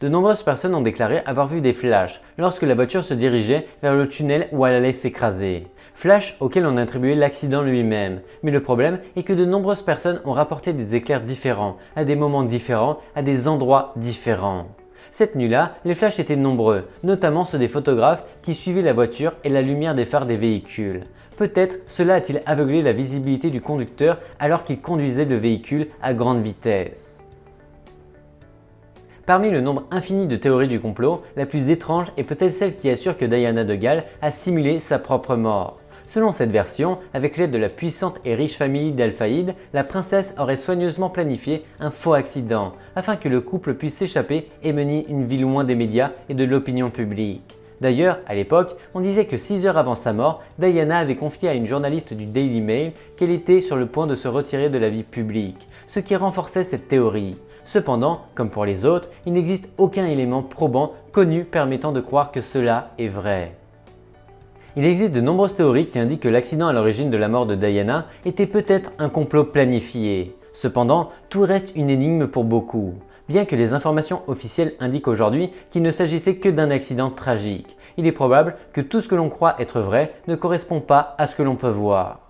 De nombreuses personnes ont déclaré avoir vu des flashs lorsque la voiture se dirigeait vers le tunnel où elle allait s'écraser. Flash auquel on attribuait l'accident lui-même. Mais le problème est que de nombreuses personnes ont rapporté des éclairs différents, à des moments différents, à des endroits différents. Cette nuit-là, les flashs étaient nombreux, notamment ceux des photographes qui suivaient la voiture et la lumière des phares des véhicules. Peut-être cela a-t-il aveuglé la visibilité du conducteur alors qu'il conduisait le véhicule à grande vitesse. Parmi le nombre infini de théories du complot, la plus étrange est peut-être celle qui assure que Diana de Galles a simulé sa propre mort. Selon cette version, avec l'aide de la puissante et riche famille d'Al-Faïd, la princesse aurait soigneusement planifié un faux accident afin que le couple puisse s'échapper et mener une vie loin des médias et de l'opinion publique. D'ailleurs, à l'époque, on disait que 6 heures avant sa mort, Diana avait confié à une journaliste du Daily Mail qu'elle était sur le point de se retirer de la vie publique, ce qui renforçait cette théorie. Cependant, comme pour les autres, il n'existe aucun élément probant connu permettant de croire que cela est vrai. Il existe de nombreuses théories qui indiquent que l'accident à l'origine de la mort de Diana était peut-être un complot planifié. Cependant, tout reste une énigme pour beaucoup. Bien que les informations officielles indiquent aujourd'hui qu'il ne s'agissait que d'un accident tragique, il est probable que tout ce que l'on croit être vrai ne correspond pas à ce que l'on peut voir.